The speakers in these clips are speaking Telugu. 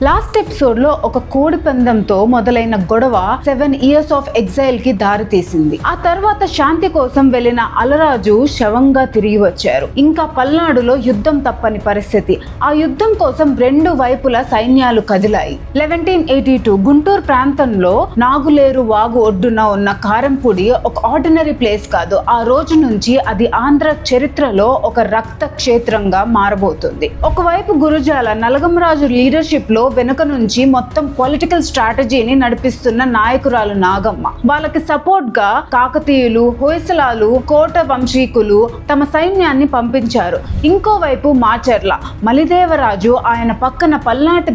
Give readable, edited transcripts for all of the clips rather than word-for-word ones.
లాస్ట్ ఎపిసోడ్ లో ఒక కోడి పందెంతో మొదలైన గొడవ 7 years ఆఫ్ ఎగ్జైల్ కి దారితీసింది. ఆ తర్వాత శాంతి కోసం వెళ్లిన అలరాజు శవంగా తిరిగి వచ్చారు. ఇంకా పల్నాడులో యుద్ధం తప్పని పరిస్థితి. ఆ యుద్ధం కోసం రెండు వైపుల సైన్యాలు కదిలాయి. 1782 గుంటూరు ప్రాంతంలో నాగులేరు వాగు ఒడ్డున ఉన్న కారంపూడి ఒక ఆర్డినరీ ప్లేస్ కాదు. ఆ రోజు నుంచి అది ఆంధ్ర చరిత్రలో ఒక రక్త క్షేత్రంగా మారబోతుంది. ఒకవైపు గురుజాల నలగమరాజు లీడర్షిప్ లో వెనుక నుంచి మొత్తం పొలిటికల్ స్ట్రాటజీని నడిపిస్తున్న నాయకురాలు నాగమ్మ. వాళ్ళకి సపోర్ట్ గా కాకతీయులు, హొయసలాలు, కోట వంశీకులు తమ సైన్యాన్ని పంపించారు. ఇంకోవైపు మాచర్ల మలిదేవరాజు, ఆయన పక్కన పల్నాటి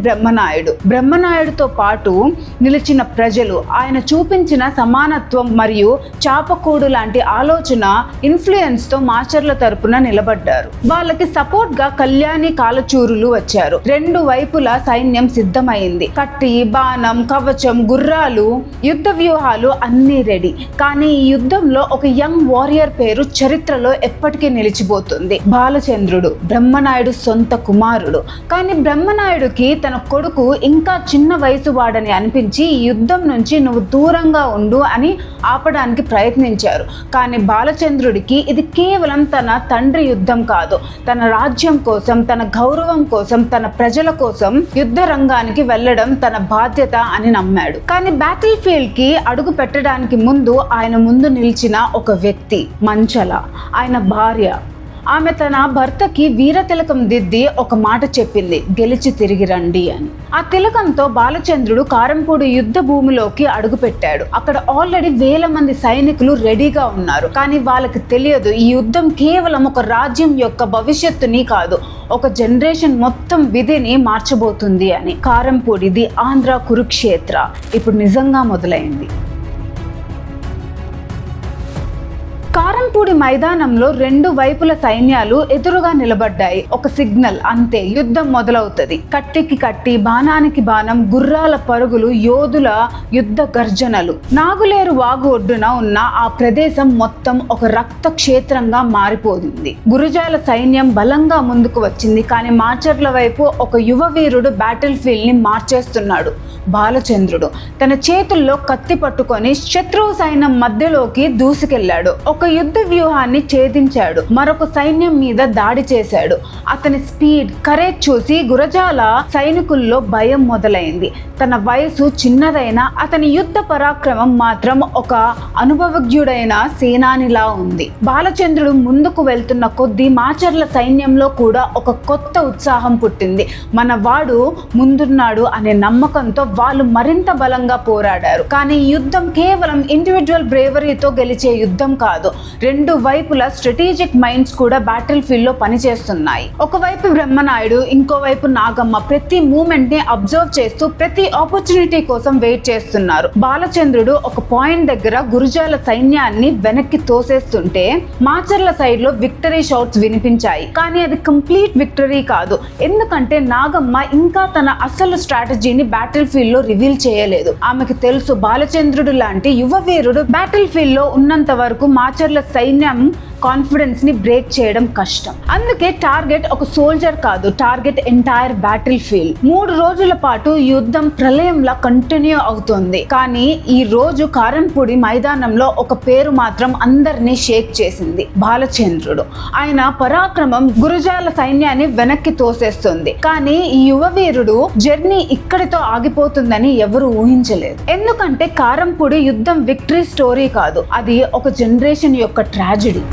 బ్రహ్మనాయుడుతో పాటు నిలిచిన ప్రజలు, ఆయన చూపించిన సమానత్వం మరియు చాపకూడు లాంటి ఆలోచన ఇన్ఫ్లుయెన్స్ తో మాచర్ల తరపున నిలబడ్డారు. వాళ్ళకి సపోర్ట్ గా కళ్యాణి కాలచూరులు వచ్చారు. రెండు వైపుల సైన్యం సిద్ధమైంది. కత్తి, బాణం, కవచం, గుర్రాలు, యుద్ధ వ్యూహాలు అన్నీ రెడీ. కానీ ఈ యుద్ధంలో ఒక యంగ్ వారియర్ పేరు చరిత్రలో ఎప్పటికీ నిలిచిపోతుంది. బాలచంద్రుడు, బ్రహ్మనాయుడు సొంత కుమారుడు. కానీ బ్రహ్మనాయుడుకి తన కొడుకు ఇంకా చిన్న వయసు వాడని అనిపించి ఈ యుద్ధం నుంచి నువ్వు దూరంగా ఉండు అని ఆపడానికి ప్రయత్నించారు. కానీ బాలచంద్రుడికి ఇది కేవలం తన తండ్రి యుద్ధం కాదు, తన రాజ్యం కోసం, తన గౌరవం కోసం, తన ప్రజల కోసం యుద్ధ రంగానికి వెళ్ళడం తన బాధ్యత అని నమ్మాడు. కానీ బ్యాటిల్ ఫీల్డ్ కి అడుగు పెట్టడానికి ముందు ఆయన ముందు నిలిచిన ఒక వ్యక్తి మంచల, ఆయన భార్య. ఆమె తన భర్తకి వీర తిలకం దిద్ది ఒక మాట చెప్పింది, గెలిచి తిరిగి రండి అని. ఆ తిలకంతో బాలచంద్రుడు కారంపూడి యుద్ధ భూమిలోకి అడుగు పెట్టాడు. అక్కడ ఆల్రెడీ వేల మంది సైనికులు రెడీగా ఉన్నారు. కానీ వాళ్ళకి తెలియదు ఈ యుద్ధం కేవలం ఒక రాజ్యం యొక్క భవిష్యత్తుని కాదు, ఒక జనరేషన్ మొత్తం విధిని మార్చబోతుంది అని. కారంపూడిది ఆంధ్ర కురుక్షేత్ర ఇప్పుడు నిజంగా మొదలైంది. కారంపూడి మైదానంలో రెండు వైపుల సైన్యాలు ఎదురుగా నిలబడ్డాయి. ఒక సిగ్నల్, అంతే, యుద్ధం మొదలవుతుంది. కత్తికి కత్తి, బాణానికి బాణం, గుర్రాల పరుగులు, యోధుల యుద్ధ గర్జనలు. నాగులేరు వాగు ఒడ్డున ఉన్న ఆ ప్రదేశం మొత్తం ఒక రక్త క్షేత్రంగా మారిపోయింది. గురుజాల సైన్యం బలంగా ముందుకు వచ్చింది. కానీ మాచర్ల వైపు ఒక యువ వీరుడు బ్యాటిల్ ఫీల్డ్ ని మార్చేస్తున్నాడు. బాలచంద్రుడు తన చేతుల్లో కత్తి పట్టుకొని శత్రువు సైన్యం మధ్యలోకి దూసుకెళ్లాడు. ఒక యుద్ధ వ్యూహాన్ని ఛేదించాడు. మరొక సైన్యం మీద దాడి చేశాడు. అతని స్పీడ్, కరేజ్ చూసి గురజాల సైనికుల్లో భయం మొదలైంది. తన వయసు చిన్నదైనా అతని యుద్ధ పరాక్రమం మాత్రం ఒక అనుభవజ్ఞుడైన సేనానిలా ఉంది. బాలచంద్రుడు ముందుకు వెళ్తున్న కొద్దీ మాచర్ల సైన్యంలో కూడా ఒక కొత్త ఉత్సాహం పుట్టింది. మన వాడు ముందున్నాడు అనే నమ్మకంతో వాళ్ళు మరింత బలంగా పోరాడారు. కానీ ఈ యుద్ధం కేవలం ఇండివిజువల్ బ్రేవరీతో గెలిచే యుద్ధం కాదు. రెండు వైపుల స్ట్రాటజిక్ మైండ్స్ కూడా బ్యాటిల్ ఫీల్డ్ లో పనిచేస్తున్నాయి. ఒకవైపు బ్రహ్మనాయుడు, ఇంకోవైపు నాగమ్మ ప్రతి మూమెంట్ ని అబ్జర్వ్ చేస్తూ ప్రతి ఆపర్చునిటీ కోసం వెయిట్ చేస్తున్నారు. బాలచంద్రుడు ఒక పాయింట్ దగ్గర గురుజాల సైన్యాన్ని వెనక్కి తోసేస్తుంటే మాచర్ల సైడ్ లో విక్టరీ షౌట్స్ వినిపించాయి. కానీ అది కంప్లీట్ విక్టరీ కాదు. ఎందుకంటే నాగమ్మ ఇంకా తన అసలు స్ట్రాటజీని బ్యాటిల్ ఫీల్డ్ లో రివీల్ చేయలేదు. ఆమెకు తెలుసు బాలచంద్రుడు లాంటి యువ వీరుడు బ్యాటిల్ ఫీల్డ్ లో ఉన్నంత వరకు మాచర్ల సైన్యం కాన్ఫిడెన్స్ ని బ్రేక్ చేయడం కష్టం. అందుకే టార్గెట్ ఒక సోల్జర్ కాదు, టార్గెట్ ఎంటైర్ బ్యాటిల్ ఫీల్డ్. 3 రోజుల పాటు యుద్ధం ప్రళయంలా కంటిన్యూ అవుతోంది. కానీ ఈ రోజు కారంపూడి మైదానంలో ఒక పేరు మాత్రం అందరినీ షేక్ చేసింది, బాలచంద్రుడు. ఆయన పరాక్రమం గురుజాల సైన్యాన్ని వెనక్కి తోసేస్తుంది. కానీ ఈ యువ వీరుడు జర్నీ ఇక్కడితో ఆగిపోతుందని ఎవరు ఊహించలేదు. ఎందుకంటే కారంపూడి యుద్ధం విక్టరీ స్టోరీ కాదు, అది ఒక జనరేషన్ యొక్క ట్రాజెడీ.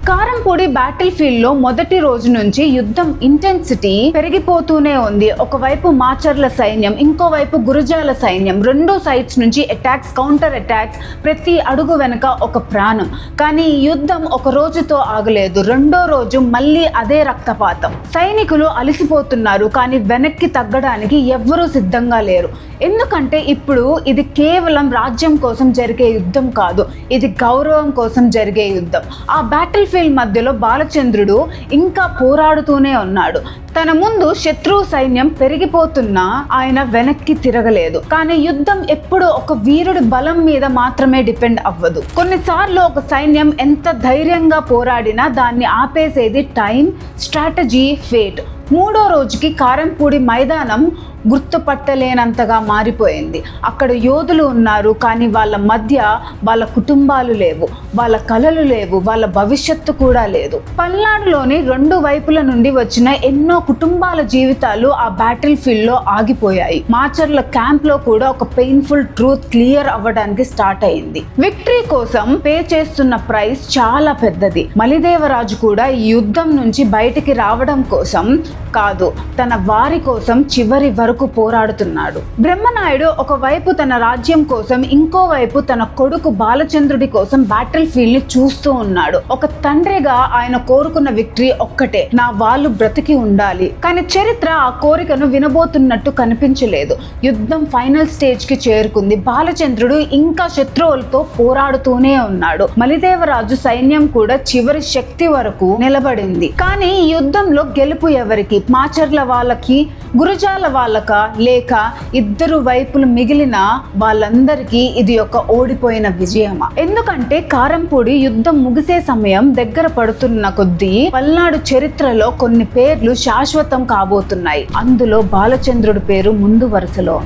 కారంపూడి బ్యాటిల్ ఫీల్డ్ లో మొదటి రోజు నుంచి యుద్ధం ఇంటెన్సిటీ పెరిగిపోతూనే ఉంది. ఒకవైపు మాచర్ల సైన్యం, ఇంకోవైపు గురుజాల సైన్యం. రెండు సైడ్స్ నుంచి అటాక్స్, కౌంటర్ అటాక్స్, ప్రతి అడుగు వెనక ఒక ప్రాణం. కానీ ఈ యుద్ధం ఒక రోజుతో ఆగలేదు. రెండో రోజు మళ్ళీ అదే రక్తపాతం. సైనికులు అలసిపోతున్నారు. కానీ వెనక్కి తగ్గడానికి ఎవ్వరూ సిద్ధంగా లేరు. ఎందుకంటే ఇప్పుడు ఇది కేవలం రాజ్యం కోసం జరిగే యుద్ధం కాదు, ఇది గౌరవం కోసం జరిగే యుద్ధం. ఆ బ్యాటిల్ ఫీల్డ్ మధ్య మధ్యలో బాలచంద్రుడు ఇంకా పోరాడుతూనే ఉన్నాడు. తన ముందు శత్రు సైన్యం పెరిగిపోతున్నా ఆయన వెనక్కి తిరగలేదు. కానీ యుద్ధం ఎప్పుడూ ఒక వీరుడి బలం మీద మాత్రమే డిపెండ్ అవ్వదు. కొన్నిసార్లు ఒక సైన్యం ఎంత ధైర్యంగా పోరాడినా దాన్ని ఆపేసేది టైం, స్ట్రాటజీ, ఫేట్. 3వ రోజుకి కారంపూడి మైదానం గుర్తుపట్టలేనంతగా మారిపోయింది. అక్కడ యోధులు ఉన్నారు, కానీ వాళ్ళ మధ్య వాళ్ళ కుటుంబాలు లేవు, వాళ్ళ కలలు లేవు, వాళ్ళ భవిష్యత్తు కూడా లేదు. పల్నాడులోని 2 వైపుల నుండి వచ్చిన ఎన్నో కుటుంబాల జీవితాలు ఆ బ్యాటిల్ ఫీల్డ్ లో ఆగిపోయాయి. మాచర్ల క్యాంప్ లో కూడా ఒక పెయిన్ఫుల్ ట్రూత్ క్లియర్ అవ్వడానికి స్టార్ట్ అయింది. విక్టరీ కోసం పే చేస్తున్న ప్రైస్ చాలా పెద్దది. మలిదేవరాజు కూడా ఈ యుద్ధం నుంచి బయటికి రావడం కోసం కాదు, తన వారి కోసం చివరి వరకు పోరాడుతున్నాడు. బ్రహ్మనాయుడు ఒకవైపు తన రాజ్యం కోసం, ఇంకోవైపు తన కొడుకు బాలచంద్రుడి కోసం బ్యాటిల్ ఫీల్డ్ ని చూస్తూ ఉన్నాడు. ఒక తండ్రిగా ఆయన కోరుకున్న విక్టరీ ఒక్కటే, నా వాళ్ళు బ్రతికి ఉండాలి. కానీ చరిత్ర ఆ కోరికను వినబోతున్నట్టు కనిపించలేదు. యుద్ధం ఫైనల్ స్టేజ్ కి చేరుకుంది. బాలచంద్రుడు ఇంకా శత్రువులతో పోరాడుతూనే ఉన్నాడు. మలిదేవరాజు సైన్యం కూడా చివరి శక్తి వరకు నిలబడింది. కానీ ఈ యుద్ధంలో గెలుపు ఎవరికి? మాచర్ల వాళ్ళకి, గురజాల వాళ్ళక, లేక ఇద్దరు వైపులు మిగిలిన వాళ్ళందరికీ ఇది ఒక ఓడిపోయిన విజయమా? ఎందుకంటే కారంపూడి యుద్ధం ముగిసే సమయం దగ్గర పడుతున్న కొద్దీ పల్నాడు చరిత్రలో కొన్ని పేర్లు శాశ్వతం కాబోతున్నాయి. అందులో బాలచంద్రుడి పేరు ముందు వరుసలో.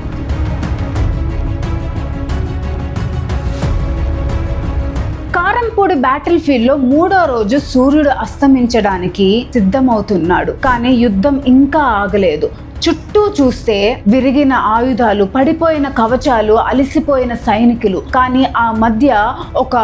కారంపూడి బ్యాటిల్ ఫీల్డ్ లో 3వ రోజు సూర్యుడు అస్తమించడానికి సిద్ధమవుతున్నాడు. కానీ యుద్ధం ఇంకా ఆగలేదు. చుట్టూ చూస్తే విరిగిన ఆయుధాలు, పడిపోయిన కవచాలు, అలిసిపోయిన సైనికులు. కానీ ఆ మధ్య ఒక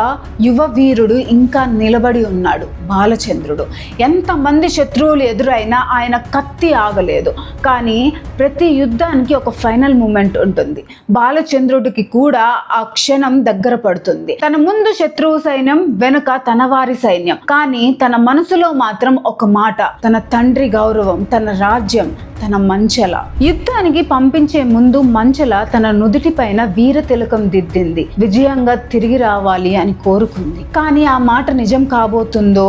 యువ వీరుడు ఇంకా నిలబడి ఉన్నాడు, బాలచంద్రుడు. ఎంతమంది శత్రువులు ఎదురైనా ఆయన కత్తి ఆగలేదు. కానీ ప్రతి యుద్ధానికి ఒక ఫైనల్ మూమెంట్ ఉంటుంది. బాలచంద్రుడికి కూడా ఆ క్షణం దగ్గర పడుతుంది. తన ముందు శత్రువు సైన్యం, వెనుక తన వారి సైన్యం. కానీ తన మనసులో మాత్రం ఒక మాట, తన తండ్రి గౌరవం, తన రాజ్యం, తన మంచల. యుద్ధానికి పంపించే ముందు మంచల తన నుదుటి పైన వీర తిలకం దిద్దింది. విజయంగా తిరిగి రావాలి అని కోరుకుంది. కానీ ఆ మాట నిజం కాబోతుందో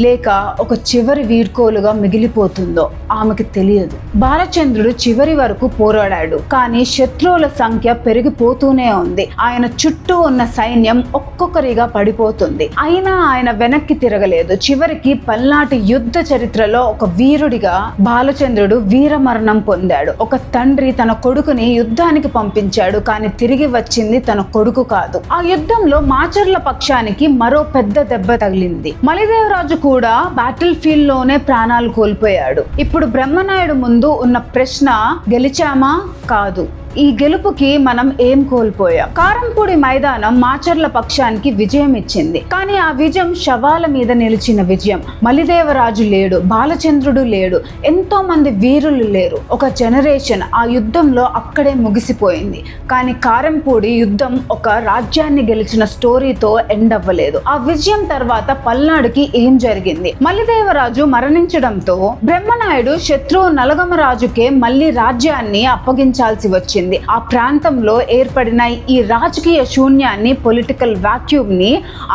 లేక ఒక చివరి వీడ్కోలుగా మిగిలిపోతుందో ఆమెకి తెలియదు. బాలచంద్రుడు చివరి వరకు పోరాడాడు. కానీ శత్రువుల సంఖ్య పెరిగిపోతూనే ఉంది. ఆయన చుట్టూ ఉన్న సైన్యం ఒక్కొక్కరిగా పడిపోతుంది. అయినా ఆయన వెనక్కి తిరగలేదు. చివరికి పల్నాటి యుద్ధ చరిత్రలో ఒక వీరుడిగా బాలచంద్రుడు వీరమరణం పొందాడు. ఒక తండ్రి తన కొడుకుని యుద్ధానికి పంపించాడు, కానీ తిరిగి వచ్చింది తన కొడుకు కాదు. ఆ యుద్ధంలో మాచర్ల పక్షానికి మరో పెద్ద దెబ్బ తగిలింది. మలిదేవరాజు కూడా బ్యాటిల్ ఫీల్డ్ లోనే ప్రాణాలు కోల్పోయాడు. ఇప్పుడు బ్రహ్మనాయుడు ముందు ఉన్న ప్రశ్న, గెలిచామా? కాదు. ఈ గెలుపుకి మనం ఏం కోల్పోయాం? కారంపూడి మైదానం మాచర్ల పక్షానికి విజయం ఇచ్చింది. కానీ ఆ విజయం శవాల మీద నిలిచిన విజయం. మలిదేవరాజు లేడు, బాలచంద్రుడు లేడు, ఎంతో మంది వీరులు లేరు. ఒక జనరేషన్ ఆ యుద్ధంలో అక్కడే ముగిసిపోయింది. కానీ కారంపూడి యుద్ధం ఒక రాజ్యాన్ని గెలిచిన స్టోరీతో ఎండ్ అవ్వలేదు. ఆ విజయం తర్వాత పల్నాడుకి ఏం జరిగింది? మలిదేవరాజు మరణించడంతో బ్రహ్మనాయుడు శత్రువు నలగమరాజుకే మళ్ళీ రాజ్యాన్ని అప్పగించాల్సి వచ్చింది. ఆ ప్రాంతంలో ఏర్పడిన ఈ రాజకీయ శూన్యాన్ని, పొలిటికల్ వాక్యూమ్ ని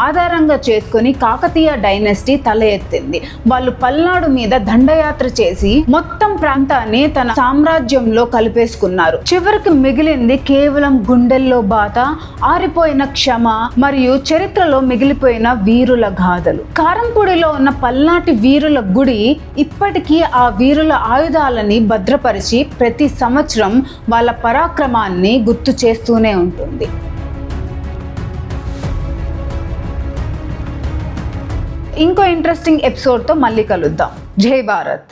ఆధారంగా చేసుకుని కాకతీయ డైనస్టీ తల ఎత్తింది. వాళ్ళు పల్నాడు మీద దండయాత్ర చేసి మొత్తం ప్రాంతాన్ని తన సామ్రాజ్యంలో కలిపేసుకున్నారు. చివరికి మిగిలింది కేవలం గుండెల్లో బాధ, ఆరిపోయిన క్షమ మరియు చరిత్రలో మిగిలిపోయిన వీరుల గాథలు. కారంపూడిలో ఉన్న పల్నాటి వీరుల గుడి ఇప్పటికీ ఆ వీరుల ఆయుధాలని భద్రపరిచి ప్రతి సంవత్సరం వాళ్ళ పరాక్రమాన్ని గుర్తు చేస్తూనే ఉంటుంది. ఇంకో ఇంట్రెస్టింగ్ ఎపిసోడ్తో మళ్ళీ కలుద్దాం. జై భారత్.